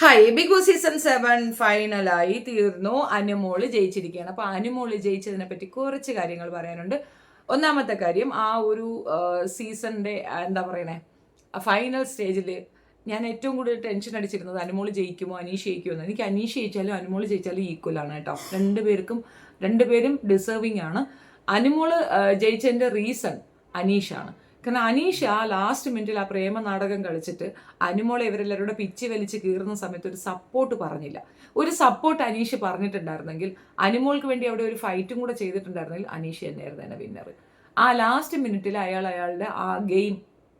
Hi, big boss season 7 ഫൈനലായി തീർന്നു. അനുമോള് ജയിച്ചിരിക്കുകയാണ്. അപ്പോൾ അനുമോള് ജയിച്ചതിനെ പറ്റി കുറച്ച് കാര്യങ്ങൾ പറയാനുണ്ട്. ഒന്നാമത്തെ കാര്യം, ആ ഒരു സീസണിൻ്റെ എന്താ പറയണേ, ഫൈനൽ സ്റ്റേജിൽ ഞാൻ ഏറ്റവും കൂടുതൽ ടെൻഷൻ അടിച്ചിരുന്നത് അനുമോള് ജയിക്കുമോ അനീഷ് ജയിക്കുമോ എന്ന്. എനിക്ക് അനീഷ് ജയിച്ചാലും അനുമോള് ജയിച്ചാലും ഈക്വലാണ് കേട്ടോ. രണ്ടുപേരും ഡിസേർവിങ് ആണ്. അനുമോള് ജയിച്ചതിൻ്റെ റീസൺ അനീഷാണ്. കാരണം അനീഷ് ആ ലാസ്റ്റ് മിനിറ്റിൽ ആ പ്രേമ നാടകം കളിച്ചിട്ട് അനുമോളെ ഇവരെല്ലാവരുടെ പിച്ചി വലിച്ച് കീറുന്ന സമയത്ത് ഒരു സപ്പോർട്ട് പറഞ്ഞില്ല. ഒരു സപ്പോർട്ട് അനീഷ് പറഞ്ഞിട്ടുണ്ടായിരുന്നെങ്കിൽ, അനുമോൾക്ക് വേണ്ടി അവിടെ ഒരു ഫൈറ്റും കൂടെ ചെയ്തിട്ടുണ്ടായിരുന്നെങ്കിൽ അനീഷ് തന്നെയായിരുന്നു തന്നെ വിന്നർ. ആ ലാസ്റ്റ് മിനിറ്റിൽ അയാളുടെ ആ ഗെയിം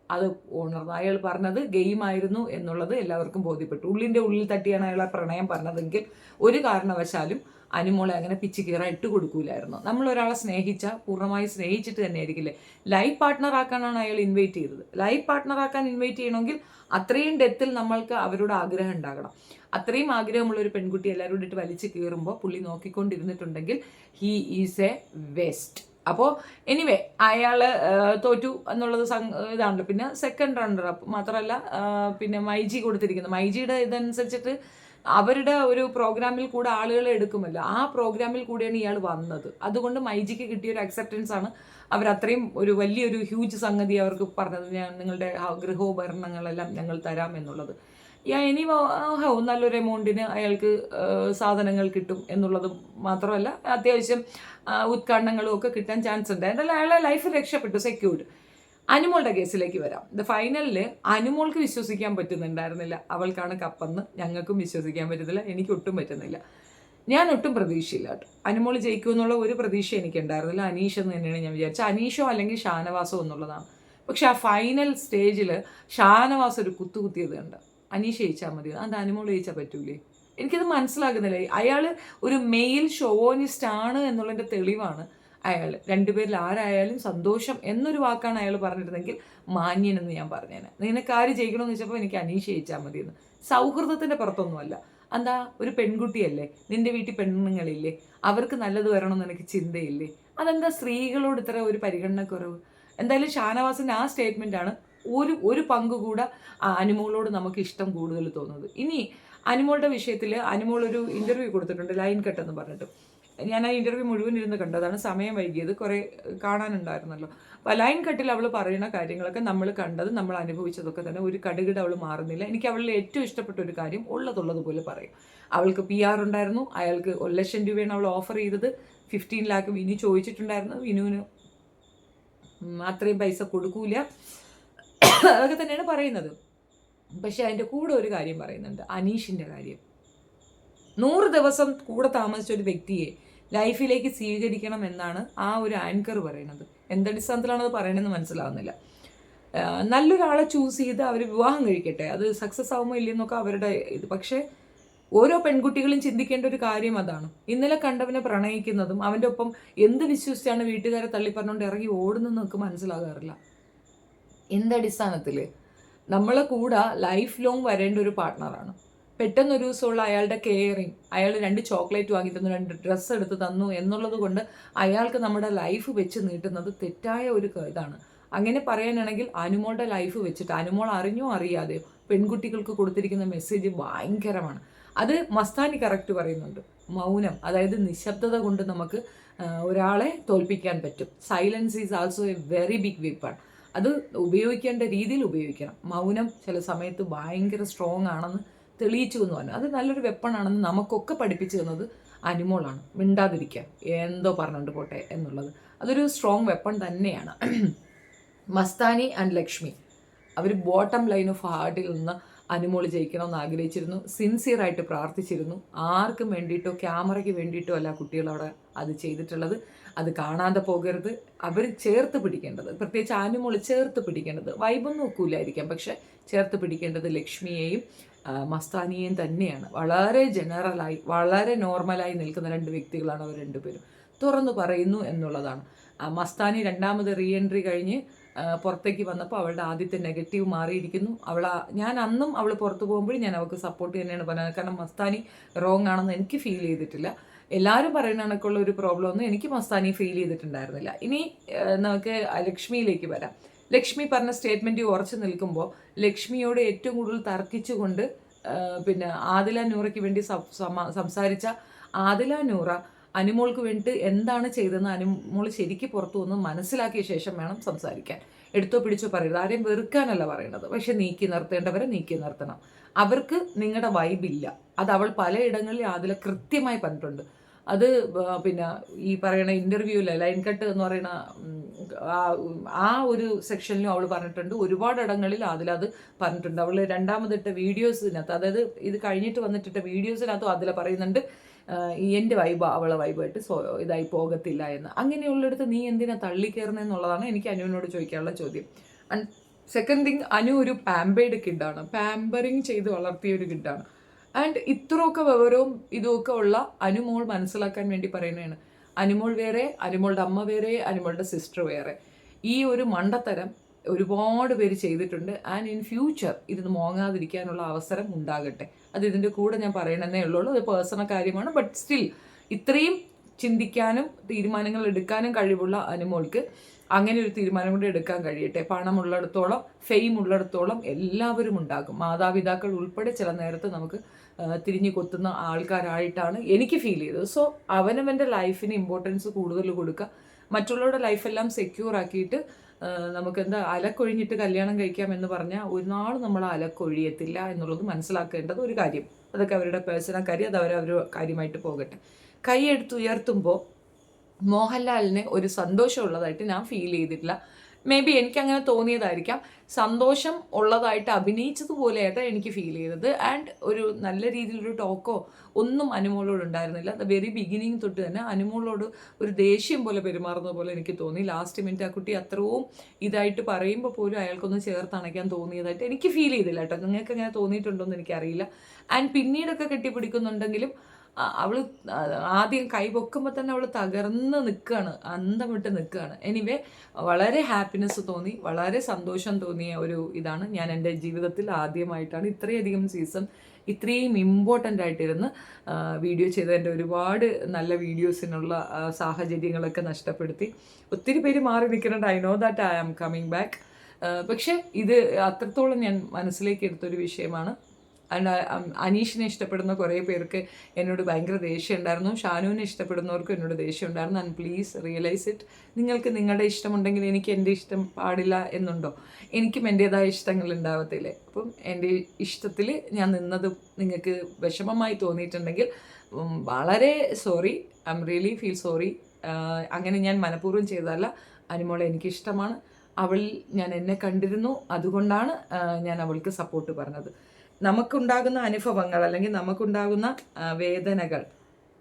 അത് ഉണർന്നു. അയാൾ പറഞ്ഞത് ഗെയിമായിരുന്നു എന്നുള്ളത് എല്ലാവർക്കും ബോധ്യപ്പെട്ടു. ഉള്ളിൻ്റെ ഉള്ളിൽ തട്ടിയാണ് അയാൾ ആ പ്രണയം പറഞ്ഞതെങ്കിൽ ഒരു കാരണവശാലും അനുമോളെ അങ്ങനെ പിച്ച് കീറാൻ ഇട്ട് കൊടുക്കൂലായിരുന്നു. നമ്മൾ ഒരാളെ സ്നേഹിച്ചാൽ പൂർണ്ണമായി സ്നേഹിച്ചിട്ട് തന്നെ ആയിരിക്കില്ലേ. ലൈഫ് പാർട്ട്ണർ ആക്കാനാണ് അയാൾ ഇൻവൈറ്റ് ചെയ്തത്. ലൈഫ് പാർട്ട്ണർ ആക്കാൻ ഇൻവൈറ്റ് ചെയ്യണമെങ്കിൽ അത്രയും ഡെത്തിൽ നമ്മൾക്ക് അവരോട് ആഗ്രഹം ഉണ്ടാകണം. അത്രയും ആഗ്രഹമുള്ള ഒരു പെൺകുട്ടി എല്ലാവരും ഇട്ട് വലിച്ചു കീറുമ്പോൾ പുള്ളി നോക്കിക്കൊണ്ടിരുന്നിട്ടുണ്ടെങ്കിൽ ഹീ ഈസ് എ വേസ്റ്റ്. അപ്പോൾ എനിവേ അയാൾ തോറ്റു എന്നുള്ളത് ഇതാണല്ലോ. പിന്നെ സെക്കൻഡ് റണ്ണർ അപ്പ് മാത്രമല്ല, പിന്നെ മൈജി കൊടുത്തിരിക്കുന്നത്, മൈജിയുടെ ഇതനുസരിച്ചിട്ട് അവരുടെ ഒരു പ്രോഗ്രാമിൽ കൂടെ ആളുകളെ എടുക്കുമല്ലോ, ആ പ്രോഗ്രാമിൽ കൂടെയാണ് ഇയാൾ വന്നത്. അതുകൊണ്ട് മൈജിക്ക് കിട്ടിയൊരു അക്സെപ്റ്റൻസ് ആണ്. അവരത്രയും ഒരു വലിയൊരു ഹ്യൂജ് സംഗതി അവർക്ക് പറഞ്ഞത്, നിങ്ങളുടെ ഗൃഹോപകരണങ്ങളെല്ലാം ഞങ്ങൾ തരാം എന്നുള്ളത്. ഇനി നല്ലൊരു എമൗണ്ടിന് അയാൾക്ക് സാധനങ്ങൾ കിട്ടും എന്നുള്ളത് മാത്രമല്ല, അത്യാവശ്യം ഉദ്ഘാടനങ്ങളും ഒക്കെ കിട്ടാൻ ചാൻസ് ഉണ്ട്. എന്തായാലും അയാളെ ലൈഫ് രക്ഷപ്പെട്ടു, സെക്യൂർഡ്. അനുമോളുടെ കേസിലേക്ക് വരാം. ഫൈനലിൽ അനുമോൾക്ക് വിശ്വസിക്കാൻ പറ്റുന്നുണ്ടായിരുന്നില്ല അവൾക്കാണ് കപ്പെന്ന്. ഞങ്ങൾക്കും വിശ്വസിക്കാൻ പറ്റുന്നില്ല, എനിക്ക് ഒട്ടും പറ്റുന്നില്ല. ഞാൻ ഒട്ടും പ്രതീക്ഷയില്ല കേട്ടോ. അനുമോൾ ജയിക്കുമെന്നുള്ള ഒരു പ്രതീക്ഷ എനിക്കുണ്ടായിരുന്നില്ല. അനീഷ് എന്ന് തന്നെയാണ് ഞാൻ വിചാരിച്ചത്. അനീഷോ അല്ലെങ്കിൽ ഷാനവാസോ എന്നുള്ളതാണ്. പക്ഷെ ആ ഫൈനൽ സ്റ്റേജിൽ ഷാനവാസ് ഒരു കുത്തിയത് കണ്ട് അനീഷ് ജയിച്ചാൽ മതി, അത് അനുമോൾ ജയിച്ചാൽ പറ്റൂലേ? എനിക്കത് മനസ്സിലാകുന്നില്ല. അയാൾ ഒരു മെയിൽ ഷോവോനിസ്റ്റ് ആണ് എന്നുള്ളതിൻ്റെ തെളിവാണ് അയാൾ. രണ്ടുപേരിൽ ആരായാലും സന്തോഷം എന്നൊരു വാക്കാണ് അയാൾ പറഞ്ഞിരുന്നെങ്കിൽ മാന്യനെന്ന് ഞാൻ പറഞ്ഞേനെ. നിനക്ക് ആര് ജയിക്കണമെന്ന് വെച്ചപ്പോൾ എനിക്ക് അനീഷ് ജയിച്ചാൽ മതിയെന്ന്. സൗഹൃദത്തിൻ്റെ പുറത്തൊന്നുമല്ല. എന്താ, ഒരു പെൺകുട്ടിയല്ലേ, നിന്റെ വീട്ടിൽ പെണ്ണുങ്ങളില്ലേ, അവർക്ക് നല്ലത് വരണമെന്ന് എനിക്ക് ചിന്തയില്ലേ? അതെന്താ സ്ത്രീകളോട് ഇത്ര ഒരു പരിഗണനക്കുറവ്? എന്തായാലും ഷാനവാസിൻ്റെ ആ സ്റ്റേറ്റ്മെൻറ്റാണ് ഒരു പങ്ക് കൂടെ അനുമോളോട് നമുക്ക് ഇഷ്ടം കൂടുതൽ തോന്നുന്നത്. ഇനി അനുമോളുടെ വിഷയത്തിൽ അനുമോൾ ഒരു ഇൻ്റർവ്യൂ കൊടുത്തിട്ടുണ്ട്, ലൈൻ കട്ട് എന്ന് പറഞ്ഞിട്ട്. ഞാൻ ആ ഇൻ്റർവ്യൂ മുഴുവൻ ഇരുന്ന് കണ്ടതാണ്, സമയം വൈകിയത് കുറേ കാണാനുണ്ടായിരുന്നല്ലോ. അപ്പോൾ ലൈൻ കട്ടിൽ അവൾ പറയുന്ന കാര്യങ്ങളൊക്കെ നമ്മൾ കണ്ടത്, നമ്മൾ അനുഭവിച്ചതൊക്കെ തന്നെ. ഒരു കടുകിട അവൾ മാറുന്നില്ല. എനിക്ക് അവളിൽ ഏറ്റവും ഇഷ്ടപ്പെട്ട ഒരു കാര്യം ഉള്ളതുപോലെ പറയും. അവൾക്ക് PR ഉണ്ടായിരുന്നു, അയാൾക്ക് 1,00,000 രൂപയാണ് അവൾ ഓഫർ ചെയ്തത്. 15 lakh വിനു ചോദിച്ചിട്ടുണ്ടായിരുന്നു. വിനുവിന് അത്രയും പൈസ കൊടുക്കൂല, അതൊക്കെ തന്നെയാണ് പറയുന്നത്. പക്ഷെ അതിൻ്റെ കൂടെ ഒരു കാര്യം പറയുന്നുണ്ട്, അനീഷിൻ്റെ കാര്യം. 100 ദിവസം കൂടെ താമസിച്ച ഒരു വ്യക്തിയെ ലൈഫിലേക്ക് സ്വീകരിക്കണം എന്നാണ് ആ ഒരു ആങ്കർ പറയുന്നത്. എന്തടിസ്ഥാനത്തിലാണത് പറയണമെന്ന് മനസ്സിലാവുന്നില്ല. നല്ലൊരാളെ ചൂസ് ചെയ്ത് അവർ വിവാഹം കഴിക്കട്ടെ, അത് സക്സസ് ആവുമോ ഇല്ലെന്നൊക്കെ അവരുടെ ഇത്. പക്ഷേ ഓരോ പെൺകുട്ടികളും ചിന്തിക്കേണ്ട ഒരു കാര്യം അതാണ്. ഇന്നലെ കണ്ടവനെ പ്രണയിക്കുന്നതും അവൻ്റെ ഒപ്പം എന്ത് വിശ്വസിച്ചാണ് വീട്ടുകാരെ തള്ളിപ്പറഞ്ഞുകൊണ്ട് ഇറങ്ങി ഓടുന്നതെന്നൊക്കെ മനസ്സിലാകാറില്ല. എന്തടിസ്ഥാനത്തിൽ? നമ്മളെ കൂടെ ലൈഫ് ലോങ് വരേണ്ട ഒരു പാർട്ട്ണറാണ്. പെട്ടെന്നൊരു ദിവസമുള്ള അയാളുടെ കെയറിങ്, അയാൾ 2 ചോക്ലേറ്റ് വാങ്ങി തന്നു, 2 ഡ്രസ്സ് എടുത്ത് തന്നു എന്നുള്ളത് കൊണ്ട് അയാൾക്ക് നമ്മുടെ ലൈഫ് വെച്ച് നീട്ടുന്നത് തെറ്റായ ഒരു ഇതാണ്. അങ്ങനെ പറയാനാണെങ്കിൽ അനുമോളുടെ ലൈഫ് വെച്ചിട്ട് അനുമോൾ അറിഞ്ഞോ അറിയാതെയോ പെൺകുട്ടികൾക്ക് കൊടുത്തിരിക്കുന്ന മെസ്സേജ് ഭയങ്കരമാണ്. അത് മസ്താനി കറക്റ്റ് പറയുന്നുണ്ട്. മൗനം, അതായത് നിശബ്ദത കൊണ്ട് നമുക്ക് ഒരാളെ തോൽപ്പിക്കാൻ പറ്റും. Silence is also a very big weapon. അത് ഉപയോഗിക്കേണ്ട രീതിയിൽ ഉപയോഗിക്കണം. മൗനം ചില സമയത്ത് ഭയങ്കര സ്ട്രോങ് ആണെന്ന് തെളിയിച്ചു എന്ന് പറഞ്ഞു. അത് നല്ലൊരു വെപ്പണാണെന്ന് നമുക്കൊക്കെ പഠിപ്പിച്ചു തന്നത് അനുമോളാണ്. മിണ്ടാതിരിക്കുക, എന്തോ പറഞ്ഞുകൊണ്ട് പോട്ടെ എന്നുള്ളത്. അതൊരു സ്ട്രോങ് വെപ്പൺ തന്നെയാണ്. മസ്താനി ആൻഡ് ലക്ഷ്മി അവർ ബോട്ടം ലൈൻ ഓഫ് ഹാർട്ടിൽ നിന്ന് അനുമോൾ ജയിക്കണമെന്ന് ആഗ്രഹിച്ചിരുന്നു, സിൻസിയറായിട്ട് പ്രാർത്ഥിച്ചിരുന്നു. ആർക്കും വേണ്ടിയിട്ടോ ക്യാമറയ്ക്ക് വേണ്ടിയിട്ടോ അല്ല കുട്ടികൾ അവിടെ അത് ചെയ്തിട്ടുള്ളത്. അത് കാണാതെ പോകരുത്. അവർ ചേർത്ത് പിടിക്കേണ്ടത്, പ്രത്യേകിച്ച് അനുമോൾ ചേർത്ത് പിടിക്കേണ്ടത്, വൈബൊന്നും നോക്കൂലായിരിക്കാം, പക്ഷെ ചേർത്ത് പിടിക്കേണ്ടത് ലക്ഷ്മിയെയും മസ്താനിയെയും തന്നെയാണ്. വളരെ ജനറലായി വളരെ നോർമലായി നിൽക്കുന്ന 2 വ്യക്തികളാണ് അവർ രണ്ടുപേരും. തുറന്നു പറയുന്നു എന്നുള്ളതാണ്. മസ്താനി രണ്ടാമത് റീഎൻട്രി കഴിഞ്ഞ് പുറത്തേക്ക് വന്നപ്പോൾ അവളുടെ ആദ്യത്തെ നെഗറ്റീവ് മാറിയിരിക്കുന്നു. ഞാൻ അന്നും അവൾ പുറത്തു പോകുമ്പോഴും ഞാൻ അവൾക്ക് സപ്പോർട്ട് തന്നെയാണ് പറയുന്നത്. കാരണം മസ്താനി റോങ് ആണെന്ന് എനിക്ക് ഫീൽ ചെയ്തിട്ടില്ല. എല്ലാവരും പറയുന്ന കണക്കുള്ള ഒരു പ്രോബ്ലം ഒന്നും എനിക്ക് മസ്താനി ഫീൽ ചെയ്തിട്ടുണ്ടായിരുന്നില്ല. ഇനി നമുക്ക് ലക്ഷ്മിയിലേക്ക് വരാം. ലക്ഷ്മി പറഞ്ഞ സ്റ്റേറ്റ്മെൻറ്റ് ഉറച്ചു നിൽക്കുമ്പോൾ ലക്ഷ്മിയോട് ഏറ്റവും കൂടുതൽ തർക്കിച്ചുകൊണ്ട് പിന്നെ ആദില നൂറയ്ക്ക് വേണ്ടി സംസാരിച്ച ആദില നൂറ അനുമോൾക്ക് വേണ്ടിയിട്ട് എന്താണ് ചെയ്തതെന്ന് അനുമോൾ ശരിക്കും പുറത്തു വന്ന് മനസ്സിലാക്കിയ ശേഷം വേണം സംസാരിക്കാൻ. എടുത്തോ പിടിച്ചോ പറയരുത്. ആരെയും വെറുക്കാനല്ല പറയുന്നത്, പക്ഷെ നീക്കി നിർത്തേണ്ടവരെ നീക്കി നിർത്തണം. അവർക്ക് നിങ്ങളുടെ വൈബില്ല. അത് അവൾ പലയിടങ്ങളിൽ ആദില കൃത്യമായി പറഞ്ഞിട്ടുണ്ട്. അത് പിന്നെ ഈ പറയുന്ന ഇൻ്റർവ്യൂവിൽ ലൈൻ കട്ട് എന്ന് പറയുന്ന ആ ഒരു സെക്ഷനിലും അവൾ പറഞ്ഞിട്ടുണ്ട്. ഒരുപാട് ഇടങ്ങളിൽ അതിലത് പറഞ്ഞിട്ടുണ്ട്. അവൾ രണ്ടാമതിട്ട വീഡിയോസിനകത്ത്, അതായത് ഇത് കഴിഞ്ഞിട്ട് വന്നിട്ടിട്ട വീഡിയോസിനകത്തും അതിൽ പറയുന്നുണ്ട് എൻ്റെ വൈബ് അവളെ വൈബായിട്ട് ഇതായി പോകത്തില്ല എന്ന്. അങ്ങനെയുള്ളിടത്ത് നീ എന്തിനാ തള്ളിക്കയറുന്നതെന്നുള്ളതാണ് എനിക്ക് അനുവിനോട് ചോദിക്കാനുള്ള ചോദ്യം. ആൻഡ് സെക്കൻഡ് തിങ്, അനു ഒരു പാമ്പേർഡ് കിഡാണ്, പാമ്പറിങ് ചെയ്ത് വളർത്തിയ ഒരു കിഡാണ്. ആൻഡ് ഇത്രയൊക്കെ വിവരവും ഇതുമൊക്കെ ഉള്ള അനുമോൾ മനസ്സിലാക്കാൻ വേണ്ടി പറയുന്നതാണ്. അനുമോൾ വേറെ, അനുമോളുടെ അമ്മ വേറെ, അനുമോളുടെ സിസ്റ്റർ വേറെ. ഈ ഒരു മണ്ടത്തരം ഒരുപാട് പേര് ചെയ്തിട്ടുണ്ട്. ആൻഡ് ഇൻ ഫ്യൂച്ചർ ഇതിന് മോങ്ങാതിരിക്കാനുള്ള അവസരം ഉണ്ടാകട്ടെ. അത് ഇതിൻ്റെ കൂടെ ഞാൻ പറയണമെന്നേ ഉള്ളൂ. അത് പേഴ്സണൽ കാര്യമാണ്. ബട്ട് സ്റ്റിൽ ഇത്രയും ചിന്തിക്കാനും തീരുമാനങ്ങൾ എടുക്കാനും കഴിവുള്ള അനുമോൾക്ക് അങ്ങനെ ഒരു തീരുമാനം കൂടി എടുക്കാൻ കഴിയട്ടെ. പണമുള്ളിടത്തോളം, ഫെയിം ഉള്ളിടത്തോളം എല്ലാവരും ഉണ്ടാകും. മാതാപിതാക്കൾ ഉൾപ്പെടെ ചില നേരത്ത് നമുക്ക് തിരിഞ്ഞു കൊത്തുന്ന ആൾക്കാരായിട്ടാണ് എനിക്ക് ഫീൽ ചെയ്തത്. സോ അവനവൻ്റെ ലൈഫിന് ഇമ്പോർട്ടൻസ് കൂടുതൽ കൊടുക്കുക. മറ്റുള്ളവരുടെ ലൈഫെല്ലാം സെക്യൂർ ആക്കിയിട്ട് നമുക്കെന്താ അലക്കൊഴിഞ്ഞിട്ട് കല്യാണം കഴിക്കാം എന്ന് പറഞ്ഞാൽ ഒരു നാൾ നമ്മൾ അലക്കൊഴിയത്തില്ല എന്നുള്ളത് മനസ്സിലാക്കേണ്ടത് ഒരു കാര്യം. അതൊക്കെ അവരുടെ പേഴ്സണൽ കാര്യം, അത് അവർ കാര്യമായിട്ട് പോകട്ടെ. കൈയെടുത്തുയർത്തുമ്പോൾ മോഹൻലാലിന് ഒരു സന്തോഷമുള്ളതായിട്ട് ഞാൻ ഫീൽ ചെയ്തിട്ടില്ല. മേ ബി എനിക്കങ്ങനെ തോന്നിയതായിരിക്കാം. സന്തോഷം ഉള്ളതായിട്ട് അഭിനയിച്ചതുപോലെയായിട്ടാണ് എനിക്ക് ഫീൽ ചെയ്തത്. ആൻഡ് ഒരു നല്ല രീതിയിലൊരു ടോക്കോ ഒന്നും അനുമോളോട് ഉണ്ടായിരുന്നില്ല. അത് വെരി ബിഗിനിങ് തൊട്ട് തന്നെ അനുമോളോട് ഒരു ദേഷ്യം പോലെ പെരുമാറുന്ന പോലെ എനിക്ക് തോന്നി. ലാസ്റ്റ് മിനിറ്റ് ആ കുട്ടി അത്രയും ഇതായിട്ട് പറയുമ്പോൾ പോലും അയാൾക്കൊന്ന് ചേർത്തണയ്ക്കാൻ തോന്നിയതായിട്ട് എനിക്ക് ഫീൽ ചെയ്തില്ല കേട്ടോ. നിങ്ങൾക്ക് അങ്ങനെ തോന്നിയിട്ടുണ്ടോ എന്ന് എനിക്കറിയില്ല. ആൻഡ് പിന്നീടൊക്കെ കെട്ടിപ്പിടിക്കുന്നുണ്ടെങ്കിലും അവൾ ആദ്യം കൈ പൊക്കുമ്പോൾ തന്നെ അവൾ തകർന്ന് നിൽക്കുകയാണ്, അന്തം വിട്ട് നിൽക്കുകയാണ്. എനിവേ വളരെ ഹാപ്പിനെസ് തോന്നി, വളരെ സന്തോഷം തോന്നിയ ഒരു ഇതാണ്. ഞാൻ എൻ്റെ ജീവിതത്തിൽ ആദ്യമായിട്ടാണ് ഇത്രയധികം സീസൺ ഇത്രയും ഇമ്പോർട്ടൻ്റ് ആയിട്ടിരുന്ന് വീഡിയോ ചെയ്തതിൻ്റെ ഒരുപാട് നല്ല വീഡിയോസിനുള്ള സാഹചര്യങ്ങളൊക്കെ നഷ്ടപ്പെടുത്തി. ഒത്തിരി പേര് മാറി നിൽക്കുന്നുണ്ട്. I know that I am coming back. പക്ഷേ ഇത് അത്രത്തോളം ഞാൻ മനസ്സിലേക്ക് എടുത്തൊരു വിഷയമാണ്. ആൻഡ് അനീഷിനെ ഇഷ്ടപ്പെടുന്ന കുറേ പേർക്ക് എന്നോട് ഭയങ്കര ദേഷ്യം ഉണ്ടായിരുന്നു. ഷാനുവിനെ ഇഷ്ടപ്പെടുന്നവർക്കും എന്നോട് ദേഷ്യം ഉണ്ടായിരുന്നു. And please realise it. നിങ്ങൾക്ക് നിങ്ങളുടെ ഇഷ്ടമുണ്ടെങ്കിൽ എനിക്ക് എൻ്റെ ഇഷ്ടം പാടില്ല എന്നുണ്ടോ? എനിക്കും എൻ്റേതായ ഇഷ്ടങ്ങൾ ഉണ്ടാവത്തില്ലേ? അപ്പം എൻ്റെ ഇഷ്ടത്തിൽ ഞാൻ നിന്നത് നിങ്ങൾക്ക് വിഷമമായി തോന്നിയിട്ടുണ്ടെങ്കിൽ വളരെ sorry. I am really feel sorry. അങ്ങനെ ഞാൻ മനഃപൂർവ്വം ചെയ്തതല്ല. അനുമോളെ എനിക്കിഷ്ടമാണ്. ഞാൻ എന്നെ കണ്ടിരുന്നു, അതുകൊണ്ടാണ് ഞാൻ അവൾക്ക് സപ്പോർട്ട് പറഞ്ഞത്. നമുക്കുണ്ടാകുന്ന അനുഭവങ്ങൾ അല്ലെങ്കിൽ നമുക്കുണ്ടാകുന്ന വേദനകൾ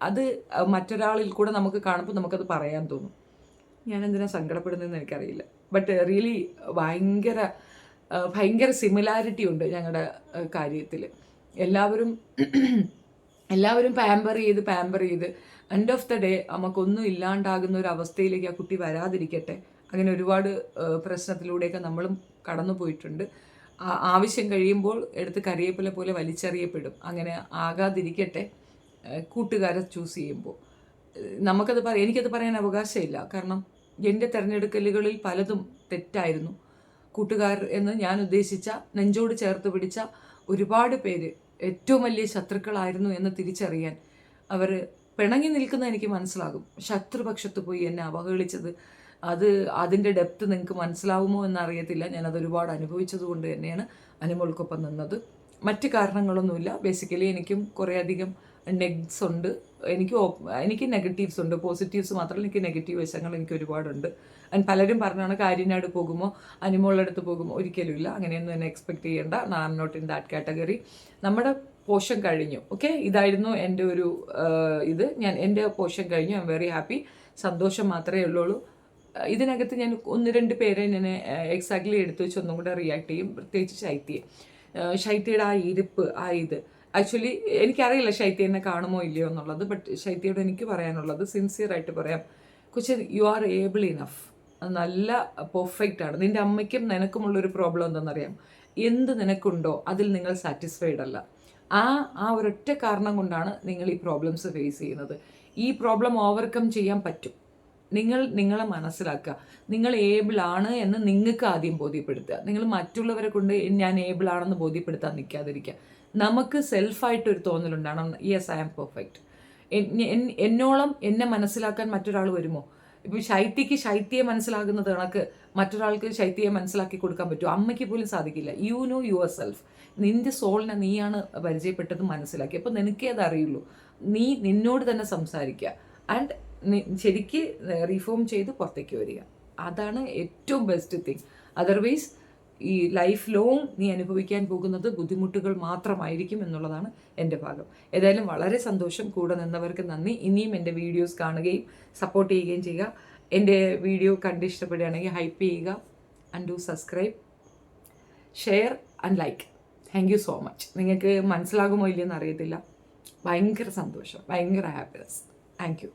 അത് മറ്റൊരാളിൽ കൂടെ നമുക്ക് കാണുമ്പോൾ നമുക്കത് പറയാൻ തോന്നും. ഞാൻ എന്തിനാ സങ്കടപ്പെടുന്നതെന്ന് എനിക്കറിയില്ല. ബട്ട് റിയലി ഭയങ്കര സിമിലാരിറ്റി ഉണ്ട് ഞങ്ങളുടെ കാര്യത്തിൽ. എല്ലാവരും പാമ്പർ ചെയ്ത് എൻഡ് ഓഫ് ദ ഡേ നമുക്കൊന്നും ഇല്ലാണ്ടാകുന്ന ഒരു അവസ്ഥയിലേക്ക് ആ കുട്ടി വരാതിരിക്കട്ടെ. അങ്ങനെ ഒരുപാട് പ്രശ്നത്തിലൂടെയൊക്കെ നമ്മളും കടന്നു പോയിട്ടുണ്ട്. ആവശ്യം കഴിയുമ്പോൾ എടുത്ത് കരിയേപ്പില പോലെ വലിച്ചെറിയപ്പെടും. അങ്ങനെ ആകാതിരിക്കട്ടെ കൂട്ടുകാരെ ചൂസ് ചെയ്യുമ്പോൾ. എനിക്കത് പറയാൻ അവകാശമില്ല. കാരണം എൻ്റെ തിരഞ്ഞെടുക്കലുകളിൽ പലതും തെറ്റായിരുന്നു. കൂട്ടുകാർ എന്ന് ഞാൻ ഉദ്ദേശിച്ച നെഞ്ചോട് ചേർത്ത് പിടിച്ച ഒരുപാട് പേര് ഏറ്റവും വലിയ ശത്രുക്കളായിരുന്നു എന്ന് തിരിച്ചറിയാൻ അവർ പിണങ്ങി നിൽക്കുന്ന എനിക്ക് മനസ്സിലാകും. ശത്രുപക്ഷത്ത് പോയി എന്നെ അവഹേളിച്ചത് അതിൻ്റെ ഡെപ്ത് നിങ്ങൾക്ക് മനസ്സിലാവുമോ എന്നറിയത്തില്ല. ഞാനത് ഒരുപാട് അനുഭവിച്ചത് കൊണ്ട് തന്നെയാണ് അനുമോൾക്കൊപ്പം നിന്നത്. മറ്റ് കാരണങ്ങളൊന്നുമില്ല. ബേസിക്കലി എനിക്കും കുറേയധികം നെഗ്സ് ഉണ്ട്. എനിക്ക് നെഗറ്റീവ്സ് ഉണ്ട്. പോസിറ്റീവ്സ് മാത്രമല്ല, എനിക്ക് നെഗറ്റീവ് വശങ്ങൾ എനിക്ക് ഒരുപാടുണ്ട്. ആൻഡ് പലരും പറഞ്ഞാണ് കാര്യനാട് പോകുമോ അനുമോളുടെ അടുത്ത് പോകുമോ? ഒരിക്കലും ഇല്ല. അങ്ങനെയൊന്നും എന്നെ എക്സ്പെക്ട് ചെയ്യേണ്ട. I am not in that category. നമ്മുടെ പോഷൻ കഴിഞ്ഞു. ഓക്കെ, ഇതായിരുന്നു എൻ്റെ ഒരു എൻ്റെ പോഷൻ കഴിഞ്ഞു. I am very happy. സന്തോഷം മാത്രമേ ഉള്ളൂ. ഇതിനകത്ത് ഞാൻ 1-2 പേരെ ഞാൻ എക്സാക്ട്ലി എടുത്തു വെച്ച് ഒന്നും കൂടെ റിയാക്ട് ചെയ്യും. പ്രത്യേകിച്ച് ശൈത്യയുടെ ആ ഇരിപ്പ്, ആക്ച്വലി എനിക്കറിയില്ല ശൈത്യ എന്നെ കാണുമോ ഇല്ലയോ എന്നുള്ളത്. ബട്ട് ശൈത്യയോട് എനിക്ക് പറയാനുള്ളത് സിൻസിയറായിട്ട് പറയാം, Kochi you are able enough. അത് നല്ല പെർഫെക്റ്റ് ആണ്. നിൻ്റെ അമ്മയ്ക്കും നിനക്കുമുള്ളൊരു പ്രോബ്ലം എന്താണെന്നറിയാം. എന്ത് നിനക്കുണ്ടോ അതിൽ നിങ്ങൾ സാറ്റിസ്ഫൈഡ് അല്ല. ആ ഒരൊറ്റ കാരണം കൊണ്ടാണ് നിങ്ങൾ ഈ പ്രോബ്ലംസ് ഫേസ് ചെയ്യുന്നത്. ഈ പ്രോബ്ലം ഓവർകം ചെയ്യാൻ പറ്റും. നിങ്ങളെ മനസ്സിലാക്കുക. നിങ്ങൾ ഏബിളാണ് എന്ന് നിങ്ങൾക്ക് ആദ്യം ബോധ്യപ്പെടുത്തുക. നിങ്ങൾ മറ്റുള്ളവരെ കൊണ്ട് ഞാൻ ഏബിളാണെന്ന് ബോധ്യപ്പെടുത്താൻ നിൽക്കാതിരിക്കുക. നമുക്ക് സെൽഫായിട്ടൊരു തോന്നലുണ്ടാകണം, യെസ് ഐ ആം പെർഫെക്റ്റ്. എന്നോളം എന്നെ മനസ്സിലാക്കാൻ മറ്റൊരാൾ വരുമോ? ഇപ്പം ശൈത്യയെ മനസ്സിലാകുന്നത് കണക്ക് മറ്റൊരാൾക്ക് ശൈത്യയെ മനസ്സിലാക്കി കൊടുക്കാൻ പറ്റുമോ? അമ്മയ്ക്ക് പോലും സാധിക്കില്ല. You know your self. നിന്റെ സോളിനെ നീയാണ് പരിചയപ്പെട്ടത്, മനസ്സിലാക്കി. അപ്പോൾ നിനക്കേ അത് അറിയുള്ളൂ. നീ നിന്നോട് തന്നെ സംസാരിക്കുക ആൻഡ് ശരിക്ക് റീഫോം ചെയ്ത് പുറത്തേക്ക് വരിക. അതാണ് ഏറ്റവും ബെസ്റ്റ് തിങ്. അതർവൈസ് ഈ ലൈഫ് ലോങ് നീ അനുഭവിക്കാൻ പോകുന്നത് ബുദ്ധിമുട്ടുകൾ മാത്രമായിരിക്കും എന്നുള്ളതാണ് എൻ്റെ ഭാഗം. ഏതായാലും വളരെ സന്തോഷം. കൂടെ നിന്നവർക്ക് നന്ദി. ഇനിയും എൻ്റെ വീഡിയോസ് കാണുകയും സപ്പോർട്ട് ചെയ്യുകയും ചെയ്യുക. എൻ്റെ വീഡിയോ കണ്ട് ഇഷ്ടപ്പെടുകയാണെങ്കിൽ ഹൈപ്പ് ചെയ്യുക and do subscribe, share and like. Thank you so much. നിങ്ങൾക്ക് മനസ്സിലാകുമോ ഇല്ലയെന്ന് അറിയത്തില്ല. ഭയങ്കര സന്തോഷം, ഭയങ്കര ഹാപ്പിനെസ്. Thank you.